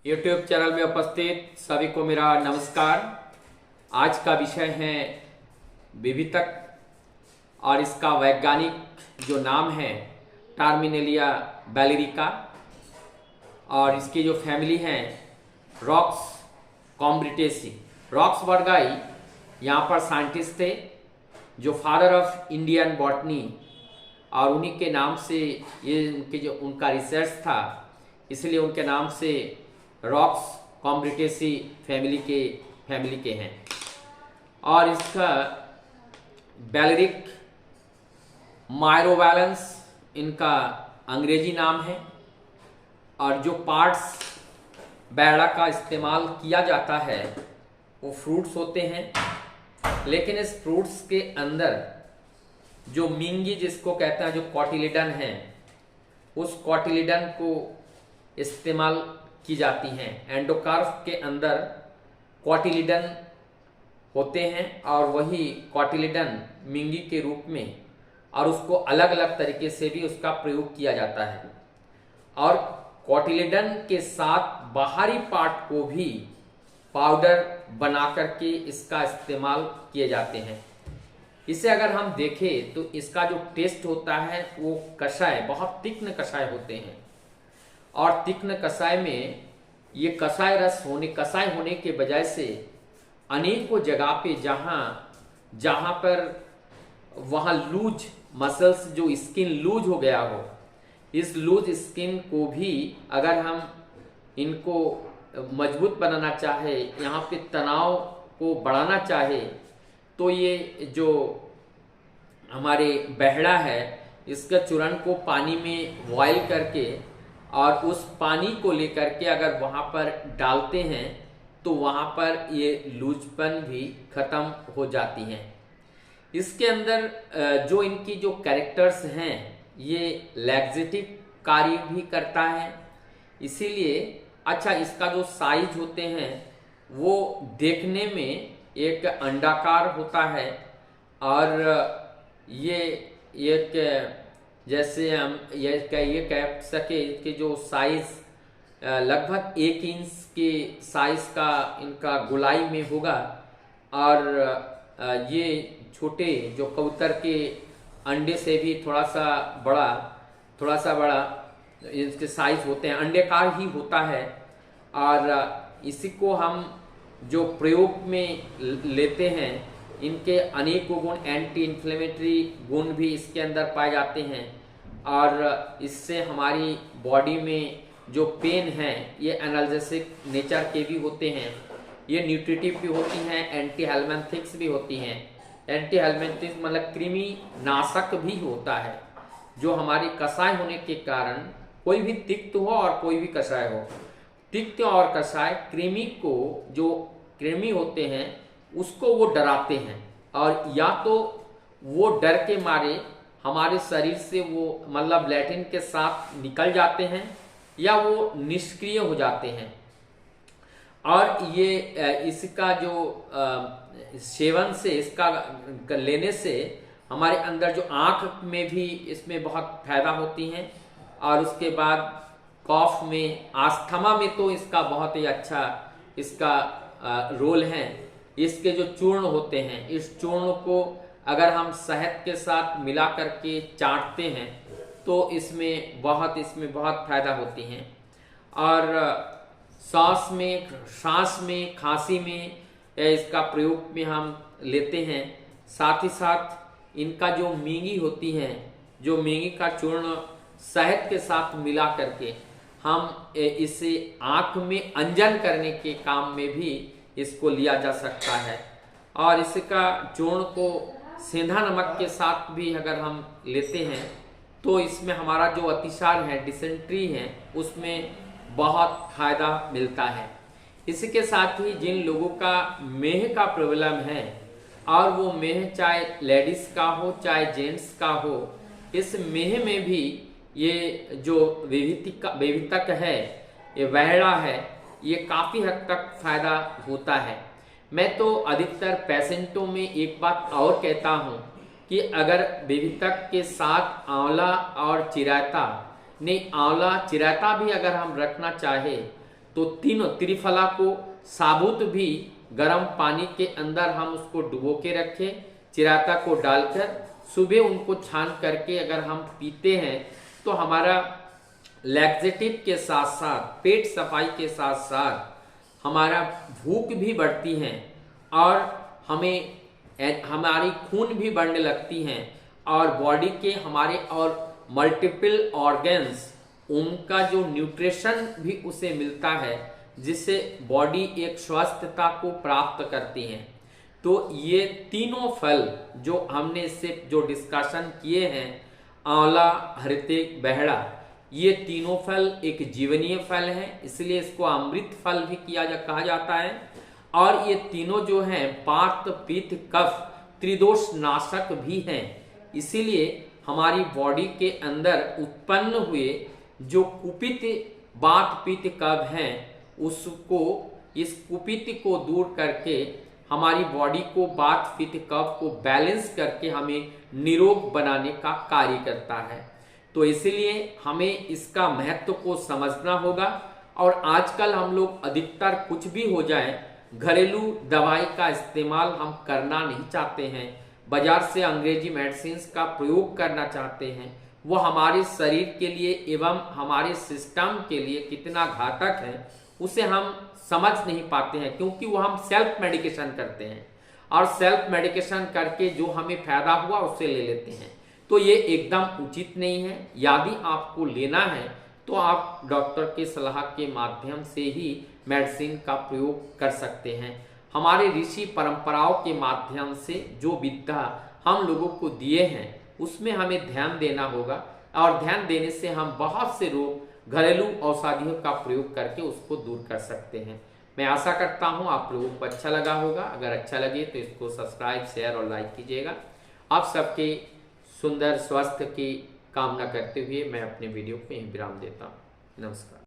YouTube channel में उपस्थित सभी को मेरा नमस्कार। आज का विषय है विवितक और इसका वैज्ञानिक जो नाम है टर्मिनेलिया बैलिरिका और इसकी जो फैमिली है रॉक्स कॉम्ब्रिटेसी। रॉक्स वर्गाई यहाँ पर साइंटिस्ट थे जो फादर ऑफ इंडियन बॉटनी और उन्हीं के नाम से ये उनका रिसर्च था, इसलिए उनके नाम से रॉक्स कॉम्ब्रिटेसी फैमिली के हैं। और इसका बैलिरिक मायरोवैलेंस इनका अंग्रेजी नाम है। और जो पार्ट्स बैड़ा का इस्तेमाल किया जाता है वो फ्रूट्स होते हैं, लेकिन इस फ्रूट्स के अंदर जो मिंगी जिसको कहते हैं, जो कॉटिलिडन है, उस कॉटिलिडन को इस्तेमाल की जाती हैं। एंडोकार्प के अंदर कॉटिलिडन होते हैं और वही कॉटिलिडन मिंगी के रूप में, और उसको अलग अलग तरीके से भी उसका प्रयोग किया जाता है। और कॉटिलिडन के साथ बाहरी पार्ट को भी पाउडर बना करके इसका इस्तेमाल किए जाते हैं। इसे अगर हम देखें तो इसका जो टेस्ट होता है वो कषाय, बहुत तीक्ष्ण कषाय होते हैं। और तीक्ष्ण कषाय में ये कषाय होने के बजाय से अनेकों जगह पे जहाँ पर वहाँ लूज मसल्स, जो स्किन लूज हो गया हो, इस लूज स्किन को भी अगर हम इनको मजबूत बनाना चाहे, यहाँ पे तनाव को बढ़ाना चाहे, तो ये जो हमारे बहड़ा है इसका चूर्ण को पानी में बॉयल करके और उस पानी को लेकर के अगर वहाँ पर डालते हैं तो वहाँ पर ये लूजपन भी खत्म हो जाती हैं। इसके अंदर जो इनकी जो कैरेक्टर्स हैं ये लैक्सेटिव कार्य भी करता है, इसीलिए इसका जो साइज होते हैं वो देखने में एक अंडाकार होता है। और ये एक जैसे हम ये कह सके कि जो साइज लगभग 1 इंच के साइज का इनका गोलाई में होगा। और ये छोटे जो कबूतर के अंडे से भी थोड़ा सा बड़ा इसके साइज होते हैं, अंडेकार ही होता है। और इसी को हम जो प्रयोग में लेते हैं, इनके अनेकों गुण, एंटी इन्फ्लेमेटरी गुण भी इसके अंदर पाए जाते हैं। और इससे हमारी बॉडी में जो पेन है ये एनाल्जेसिक नेचर के भी होते हैं, ये न्यूट्रिटिव भी होती हैं, एंटी हेलमेंथिक्स भी होती हैं। एंटी हेलमेंथिक्स मतलब कृमि नाशक भी होता है, जो हमारी कषाय होने के कारण कोई भी तिक्त हो और कोई भी कषाय हो, तिक्त और कषाय कृमि होते हैं उसको वो डराते हैं। और या तो वो डर के मारे हमारे शरीर से वो मतलब लैटिन के साथ निकल जाते हैं या वो निष्क्रिय हो जाते हैं। और ये इसका जो सेवन से, इसका लेने से हमारे अंदर जो आँख में भी इसमें बहुत फायदा होती हैं। और उसके बाद कॉफ में, आस्थमा में तो इसका बहुत ही अच्छा इसका रोल है। इसके जो चूर्ण होते हैं, इस चूर्ण को अगर हम शहद के साथ मिला करके चाटते हैं तो इसमें बहुत फायदा होती हैं। और सांस में खांसी में इसका प्रयोग में हम लेते हैं। साथ ही साथ इनका जो मींगी होती हैं, जो मींगी का चूर्ण शहद के साथ मिला करके हम इसे आँख में अंजन करने के काम में भी इसको लिया जा सकता है। और इसका चूर्ण को सेंधा नमक के साथ भी अगर हम लेते हैं तो इसमें हमारा जो अतिसार है, डिसेंट्री है, उसमें बहुत फायदा मिलता है। इसके साथ ही जिन लोगों का मेह का प्रॉब्लम है, और वो मेह चाहे लेडीज का हो चाहे जेंट्स का हो, इस मेह में भी ये जो विवितक है, ये बहड़ा है, ये काफ़ी हद तक फायदा होता है। मैं तो अधिकतर पेशेंटों में एक बात और कहता हूँ कि अगर विवितक के साथ आंवला और चिरायता, नहीं आंवला चिरायता भी अगर हम रखना चाहे तो तीनों त्रिफला को साबुत भी गर्म पानी के अंदर हम उसको डुबो के रखें, चिराता को डालकर सुबह उनको छान करके अगर हम पीते हैं तो हमारा लैक्सेटिव के साथ साथ पेट सफाई के साथ साथ हमारा भूख भी बढ़ती है और हमारी खून भी बढ़ने लगती हैं और बॉडी के हमारे और मल्टीपल ऑर्गन्स उनका जो न्यूट्रिशन भी उसे मिलता है, जिससे बॉडी एक स्वस्थता को प्राप्त करती है। तो ये तीनों फल जो हमने इससे जो डिस्कशन किए हैं, आंवला, हृतिक, बहड़ा, ये तीनों फल एक जीवनीय फल है, इसलिए इसको अमृत फल भी कहा जाता है। और ये तीनों जो हैं वात, पित्त, कफ त्रिदोष नाशक भी हैं, इसीलिए हमारी बॉडी के अंदर उत्पन्न हुए जो कुपित वात, पित्त, कफ हैं, उसको इस कुपित को दूर करके हमारी बॉडी को वात, पित्त, कफ को बैलेंस करके हमें निरोग बनाने का कार्य करता है। तो इसलिए हमें इसका महत्व को समझना होगा। और आजकल हम लोग अधिकतर कुछ भी हो जाए घरेलू दवाई का इस्तेमाल हम करना नहीं चाहते हैं, बाजार से अंग्रेजी मेडिसिन का प्रयोग करना चाहते हैं। वो हमारे शरीर के लिए एवं हमारे सिस्टम के लिए कितना घातक है उसे हम समझ नहीं पाते हैं, क्योंकि वो हम सेल्फ मेडिकेशन करते हैं और सेल्फ मेडिकेशन करके जो हमें फायदा हुआ उससे ले लेते हैं। तो ये एकदम उचित नहीं है। यदि आपको लेना है तो आप डॉक्टर के सलाह के माध्यम से ही मेडिसिन का प्रयोग कर सकते हैं। हमारे ऋषि परंपराओं के माध्यम से जो विद्या हम लोगों को दिए हैं उसमें हमें ध्यान देना होगा, और ध्यान देने से हम बहुत से रोग घरेलू औषधियों का प्रयोग करके उसको दूर कर सकते हैं। मैं आशा करता हूं आप लोगों को अच्छा लगा होगा। अगर अच्छा लगे तो इसको सब्सक्राइब, शेयर और लाइक कीजिएगा। आप सबके सुंदर स्वास्थ्य की कामना करते हुए मैं अपने वीडियो को यहीं विराम देता हूँ। नमस्कार।